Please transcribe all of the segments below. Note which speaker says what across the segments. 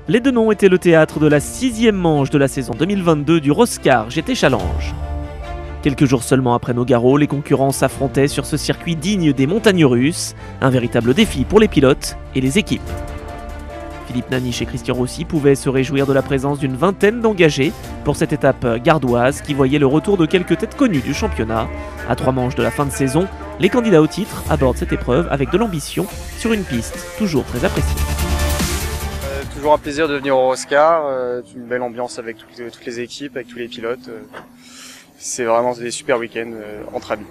Speaker 1: Les Denons étaient le théâtre de la 6e manche de la saison 2022 du Roscar GT Challenge. Quelques jours seulement après Nogaro, les concurrents s'affrontaient sur ce circuit digne des montagnes russes, un véritable défi pour les pilotes et les équipes. Philippe Naniche et Christian Rossi pouvaient se réjouir de la présence d'une vingtaine d'engagés pour cette étape gardoise qui voyait le retour de quelques têtes connues du championnat. À 3 manches de la fin de saison, les candidats au titre abordent cette épreuve avec de l'ambition sur une piste toujours très appréciée.
Speaker 2: Toujours un plaisir de venir au Roscar, une belle ambiance avec toutes les équipes, avec tous les pilotes. C'est vraiment des super week-ends entre amis.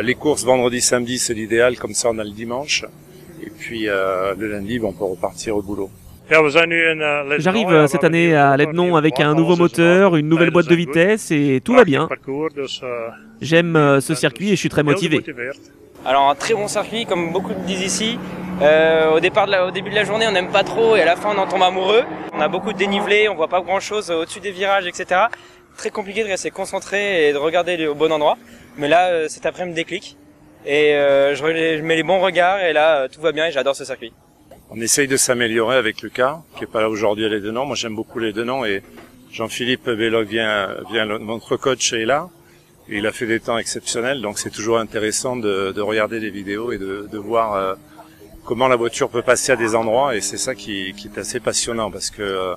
Speaker 3: Les courses vendredi, samedi, c'est l'idéal, comme ça on a le dimanche. Et puis le lundi, on peut repartir au boulot.
Speaker 1: J'arrive cette année à Lednon avec un nouveau moteur, une nouvelle boîte de vitesse et tout va bien. J'aime ce circuit et je suis très motivé.
Speaker 4: Alors un très bon circuit, comme beaucoup disent ici. Au début de la journée, on n'aime pas trop et à la fin, on en tombe amoureux. On a beaucoup de dénivelé, on voit pas grand-chose au-dessus des virages, etc. Très compliqué de rester concentré et de regarder au bon endroit. Mais là, cet après-midi déclic et je mets les bons regards et là, tout va bien et j'adore ce circuit.
Speaker 3: On essaye de s'améliorer avec Lucas, qui est pas là aujourd'hui à Les Denons. Moi, j'aime beaucoup Les Denons et Jean-Philippe Belloc notre coach est là. Et il a fait des temps exceptionnels, donc c'est toujours intéressant de regarder des vidéos et de voir comment la voiture peut passer à des endroits. Et c'est ça qui est assez passionnant parce que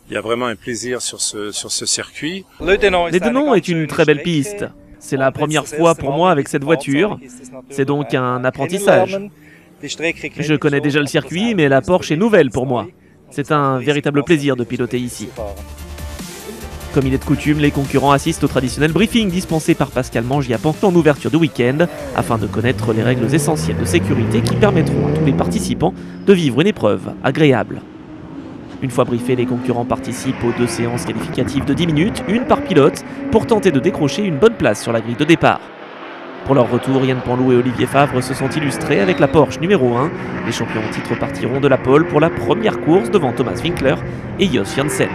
Speaker 3: il y a vraiment un plaisir sur ce circuit.
Speaker 1: Les Denons est une très belle piste. C'est la première fois pour moi avec cette voiture. C'est donc un apprentissage. Je connais déjà le circuit, mais la Porsche est nouvelle pour moi. C'est un véritable plaisir de piloter ici. Comme il est de coutume, les concurrents assistent au traditionnel briefing dispensé par Pascal Mangiapane en ouverture de week-end, afin de connaître les règles essentielles de sécurité qui permettront à tous les participants de vivre une épreuve agréable. Une fois briefés, les concurrents participent aux 2 séances qualificatives de 10 minutes, une par pilote, pour tenter de décrocher une bonne place sur la grille de départ. Pour leur retour, Yann Panlou et Olivier Favre se sont illustrés avec la Porsche numéro 1. Les champions en titre partiront de la pole pour la première course devant Thomas Winkler et Jos Janssen.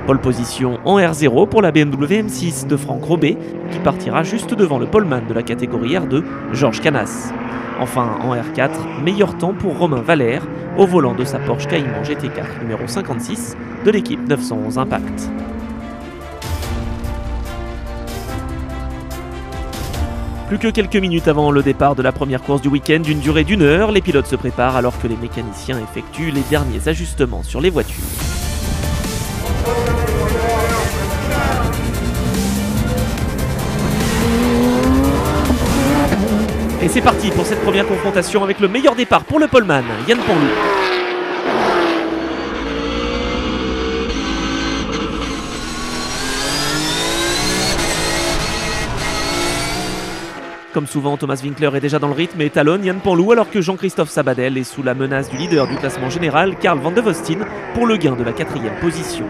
Speaker 1: Pole position en R0 pour la BMW M6 de Franck Robet, qui partira juste devant le poleman de la catégorie R2, Georges Canas. Enfin, en R4, meilleur temps pour Romain Valère, au volant de sa Porsche Cayman GT4 numéro 56 de l'équipe 911 Impact. Plus que quelques minutes avant le départ de la première course du week-end d'une durée d'1 heure, les pilotes se préparent alors que les mécaniciens effectuent les derniers ajustements sur les voitures. Et c'est parti pour cette première confrontation avec le meilleur départ pour le poleman, Yann Panlou. Comme souvent, Thomas Winkler est déjà dans le rythme et talonne Yann Panlou alors que Jean-Christophe Sabadell est sous la menace du leader du classement général, Carl Van de Vostin, pour le gain de la 4e position.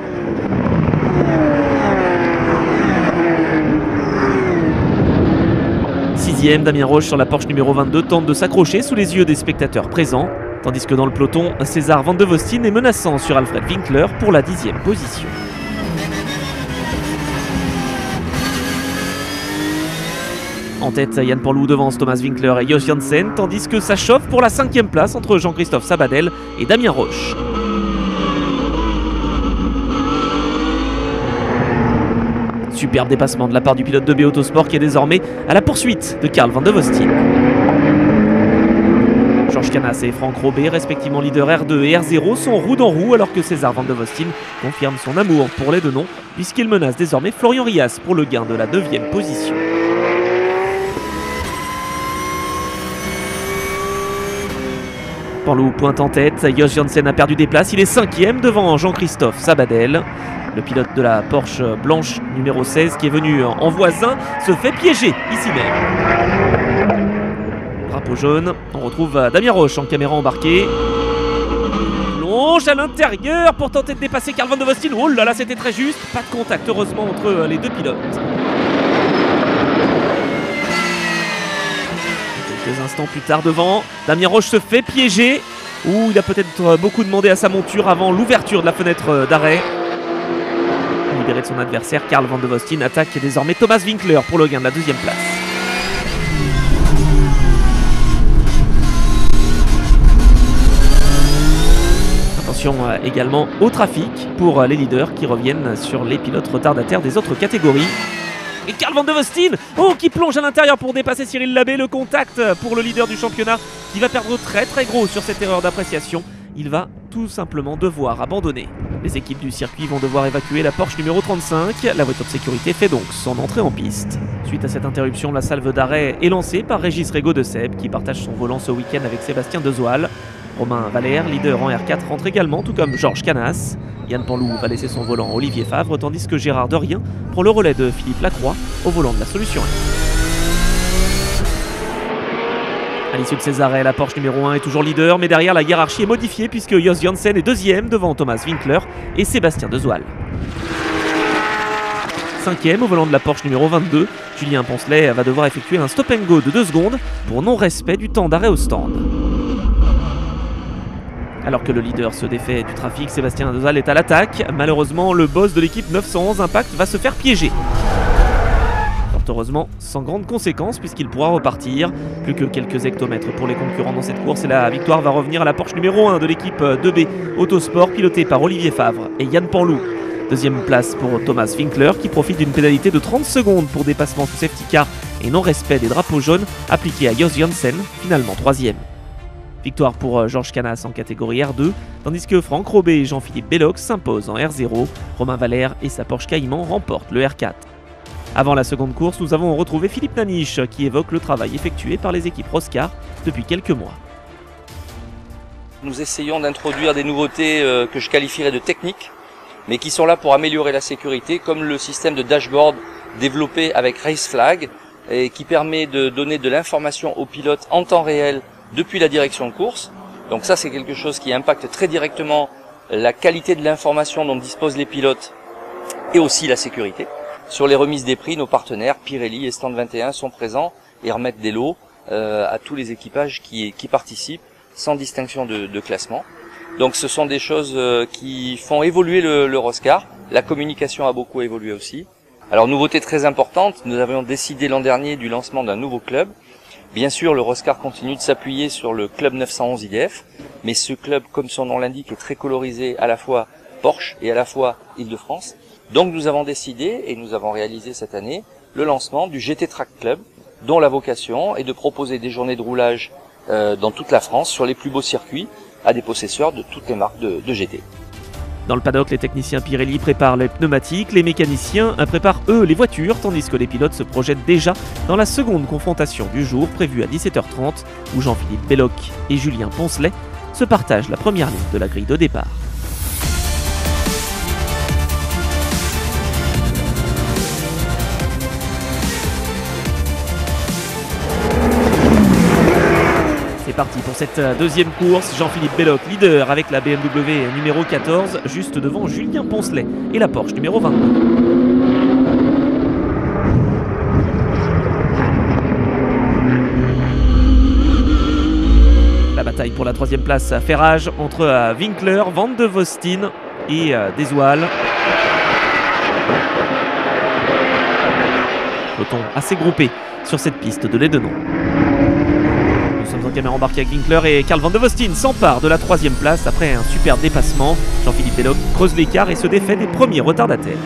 Speaker 1: Sixième, Damien Roche sur la Porsche numéro 22 tente de s'accrocher sous les yeux des spectateurs présents, tandis que dans le peloton, César Van de Vostin est menaçant sur Alfred Winkler pour la 10e position. En tête, Yann Panlou devance Thomas Winkler et Jos Janssen, tandis que ça chauffe pour la 5e place entre Jean-Christophe Sabadell et Damien Roche. Superbe dépassement de la part du pilote de B Autosport qui est désormais à la poursuite de Carl Van de Vostin. Georges Canas et Franck Robet, respectivement leader R2 et R0, sont roue dans roue alors que César Van de Vostin confirme son amour pour les Denons puisqu'il menace désormais Florian Rias pour le gain de la 9e position. Panlou pointe en tête, Jos Janssen a perdu des places, il est 5e devant Jean-Christophe Sabadell. Le pilote de la Porsche blanche numéro 16 qui est venu en voisin se fait piéger ici même. Drapeau jaune, on retrouve Damien Roche en caméra embarquée. Longe à l'intérieur pour tenter de dépasser Carl Van de Vostin. Oh là là, c'était très juste, pas de contact heureusement entre les deux pilotes. Quelques instants plus tard devant, Damien Roche se fait piéger. Ouh, il a peut-être beaucoup demandé à sa monture avant l'ouverture de la fenêtre d'arrêt. Libéré de son adversaire, Carl Van de Vostin attaque désormais Thomas Winkler pour le gain de la 2e place. Attention également au trafic pour les leaders qui reviennent sur les pilotes retardataires des autres catégories. Et Carl Van de Vostin, qui plonge à l'intérieur pour dépasser Cyril Labé. Le contact pour le leader du championnat qui va perdre très gros sur cette erreur d'appréciation. Il va tout simplement devoir abandonner. Les équipes du circuit vont devoir évacuer la Porsche numéro 35. La voiture de sécurité fait donc son entrée en piste. Suite à cette interruption, la salve d'arrêt est lancée par Régis Régaud de Seb qui partage son volant ce week-end avec Sébastien Dezoal. Romain Valère, leader en R4, rentre également, tout comme Georges Canas. Yann Panlou va laisser son volant à Olivier Favre, tandis que Gérard Derrien prend le relais de Philippe Lacroix au volant de la Solution 1. À l'issue de ces arrêts, la Porsche numéro 1 est toujours leader, mais derrière la hiérarchie est modifiée puisque Jos Janssen est deuxième devant Thomas Winkler et Sébastien Dezoal. Cinquième au volant de la Porsche numéro 22, Julien Poncelet va devoir effectuer un stop and go de 2 secondes pour non-respect du temps d'arrêt au stand. Alors que le leader se défait du trafic, Sébastien Dezoal est à l'attaque. Malheureusement, le boss de l'équipe 911 Impact va se faire piéger. Fort heureusement, sans grande conséquence puisqu'il pourra repartir. Plus que quelques hectomètres pour les concurrents dans cette course et la victoire va revenir à la Porsche numéro 1 de l'équipe 2B Autosport pilotée par Olivier Favre et Yann Panlou. Deuxième place pour Thomas Winkler qui profite d'une pénalité de 30 secondes pour dépassement sous safety car et non-respect des drapeaux jaunes appliqués à Jos Janssen, finalement troisième. Victoire pour Georges Canas en catégorie R2, tandis que Franck Robé et Jean-Philippe Belloc s'imposent en R0. Romain Valère et sa Porsche Cayman remportent le R4. Avant la seconde course, nous avons retrouvé Philippe Naniche qui évoque le travail effectué par les équipes Roscar depuis quelques mois.
Speaker 5: Nous essayons d'introduire des nouveautés que je qualifierais de techniques, mais qui sont là pour améliorer la sécurité, comme le système de dashboard développé avec RaceFlag et qui permet de donner de l'information aux pilotes en temps réel depuis la direction de course. Donc ça, c'est quelque chose qui impacte très directement la qualité de l'information dont disposent les pilotes et aussi la sécurité. Sur les remises des prix, nos partenaires Pirelli et Stand 21 sont présents et remettent des lots à tous les équipages qui participent sans distinction de classement. Donc ce sont des choses qui font évoluer le Roscar. La communication a beaucoup évolué aussi. Alors nouveauté très importante, nous avions décidé l'an dernier du lancement d'un nouveau club. Bien sûr, le Roscar continue de s'appuyer sur le club 911 IDF, mais ce club, comme son nom l'indique, est très colorisé à la fois Porsche et à la fois Île-de-France. Donc nous avons décidé, et nous avons réalisé cette année, le lancement du GT Track Club, dont la vocation est de proposer des journées de roulage dans toute la France, sur les plus beaux circuits, à des possesseurs de toutes les marques de GT.
Speaker 1: Dans le paddock, les techniciens Pirelli préparent les pneumatiques, les mécaniciens préparent eux les voitures, tandis que les pilotes se projettent déjà dans la seconde confrontation du jour, prévue à 17h30, où Jean-Philippe Belloc et Julien Poncelet se partagent la première ligne de la grille de départ. C'est parti pour cette deuxième course. Jean-Philippe Belloc, leader avec la BMW numéro 14, juste devant Julien Poncelet et la Porsche numéro 22. La bataille pour la troisième place fait rage entre Winkler, Van de Vostin et Dezoal. Peloton assez groupé sur cette piste de Lédenon. Nous sommes en caméra embarquée avec Winkler et Carl Van de Vostin s'empare de la troisième place après un super dépassement. Jean-Philippe Belloc creuse l'écart et se défait des premiers retardataires.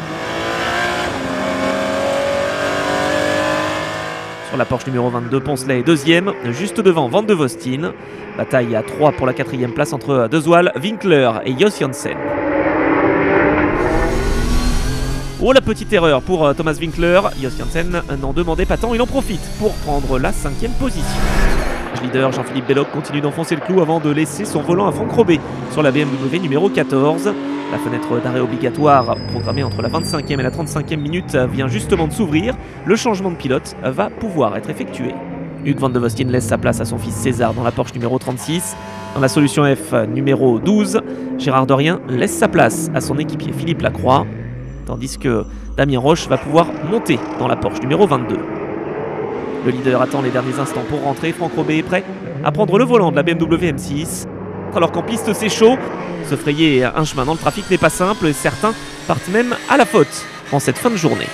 Speaker 1: Sur la Porsche numéro 22, Poncelet est deuxième, juste devant Van de Vostin. Bataille à 3 pour la quatrième place entre Dezoal, Winkler et Jos Janssen. Oh, la petite erreur pour Thomas Winkler. Jos Janssen n'en demandait pas tant, il en profite pour prendre la 5e position. Leader Jean-Philippe Belloc continue d'enfoncer le clou avant de laisser son volant à Franck Robé sur la BMW numéro 14. La fenêtre d'arrêt obligatoire programmée entre la 25e et la 35e minute vient justement de s'ouvrir. Le changement de pilote va pouvoir être effectué. Hugues Van de Vostin laisse sa place à son fils César dans la Porsche numéro 36. Dans la Solution F numéro 12, Gérard Derrien laisse sa place à son équipier Philippe Lacroix, tandis que Damien Roche va pouvoir monter dans la Porsche numéro 22. Le leader attend les derniers instants pour rentrer. Franck Robé est prêt à prendre le volant de la BMW M6. Alors qu'en piste c'est chaud, se frayer un chemin dans le trafic n'est pas simple et certains partent même à la faute en cette fin de journée.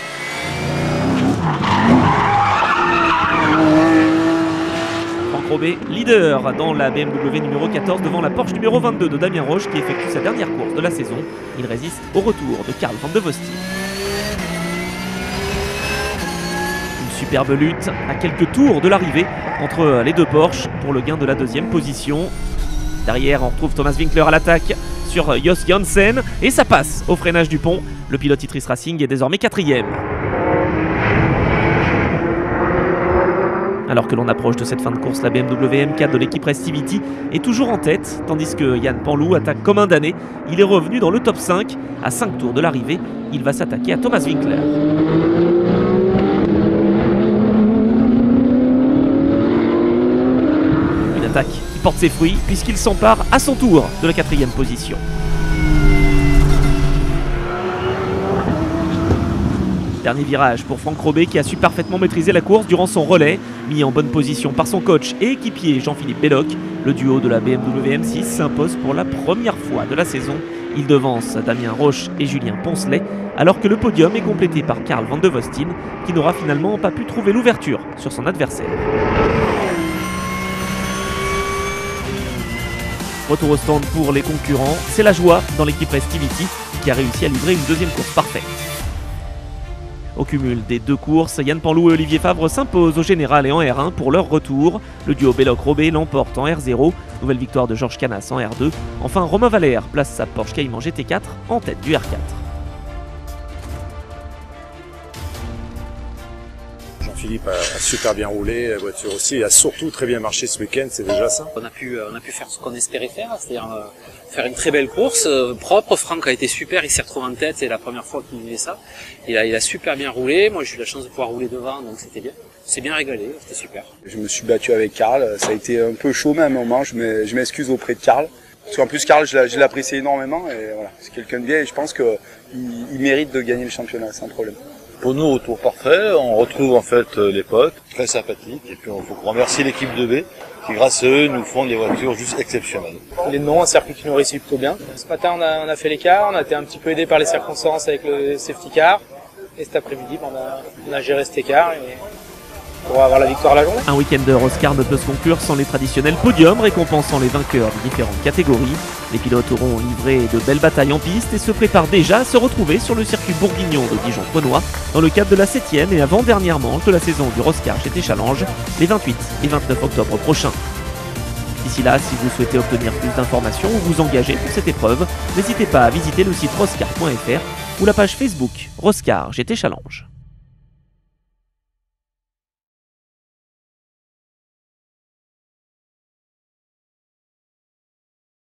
Speaker 1: Franck Robé, leader dans la BMW numéro 14 devant la Porsche numéro 22 de Damien Roche qui effectue sa dernière course de la saison. Il résiste au retour de Karl van de Vostin. Une superbe lutte à quelques tours de l'arrivée entre les deux Porsche pour le gain de la deuxième position. Derrière, on retrouve Thomas Winkler à l'attaque sur Jos Janssen et ça passe au freinage du pont. Le pilote Itris Racing est désormais 4e. Alors que l'on approche de cette fin de course, la BMW M4 de l'équipe Restivity est toujours en tête, tandis que Yann Panlou attaque comme un damné. Il est revenu dans le top 5. À 5 tours de l'arrivée, il va s'attaquer à Thomas Winkler. Une attaque qui porte ses fruits puisqu'il s'empare à son tour de la 4e position. Dernier virage pour Franck Robé qui a su parfaitement maîtriser la course durant son relais. Mis en bonne position par son coach et équipier Jean-Philippe Belloc, le duo de la BMW M6 s'impose pour la première fois de la saison. Il devance Damien Roche et Julien Poncelet, alors que le podium est complété par Karl van de Vostin qui n'aura finalement pas pu trouver l'ouverture sur son adversaire. Retour au stand pour les concurrents, c'est la joie dans l'équipe Restivity qui a réussi à livrer une deuxième course parfaite. Au cumul des deux courses, Yann Panlou et Olivier Favre s'imposent au général et en R1 pour leur retour. Le duo Belloc-Robé l'emporte en R0, nouvelle victoire de Georges Canas en R2. Enfin, Romain Valère place sa Porsche Cayman GT4 en tête du R4.
Speaker 3: Jean-Philippe a super bien roulé, la voiture aussi, il a surtout très bien marché ce week-end, c'est déjà ça.
Speaker 6: On a pu faire ce qu'on espérait faire, c'est-à-dire faire une très belle course, propre. Franck a été super, il s'est retrouvé en tête, c'est la première fois qu'il vivait ça. Il a super bien roulé, moi j'ai eu la chance de pouvoir rouler devant, donc c'était bien. C'est bien régalé, c'était super.
Speaker 7: Je me suis battu avec Karl, ça a été un peu chaud même à un moment, je m'excuse auprès de Karl. Parce qu'en plus Karl, je l'apprécie énormément et voilà, c'est quelqu'un de bien et je pense qu'il mérite de gagner le championnat sans problème.
Speaker 8: Pour nous, retour parfait, on retrouve en fait les potes, très sympathiques, et puis il faut remercier l'équipe de B, qui grâce à eux nous font des voitures juste exceptionnelles.
Speaker 4: Les noms, un circuit qui nous réussit plutôt bien. Ce matin, on a fait l'écart, on a été un petit peu aidé par les circonstances avec le safety car, et cet après-midi, on a géré cet écart et pour avoir la victoire à la journée.
Speaker 1: Un week-end de Oscar ne peut se conclure sans les traditionnels podiums récompensant les vainqueurs de différentes catégories. Les pilotes auront livré de belles batailles en piste et se préparent déjà à se retrouver sur le circuit bourguignon de Dijon-Prenois dans le cadre de la 7e et avant-dernière manche de la saison du Roscar GT Challenge les 28 et 29 octobre prochains. D'ici là, si vous souhaitez obtenir plus d'informations ou vous engager pour cette épreuve, n'hésitez pas à visiter le site roscar.fr ou la page Facebook Roscar GT Challenge.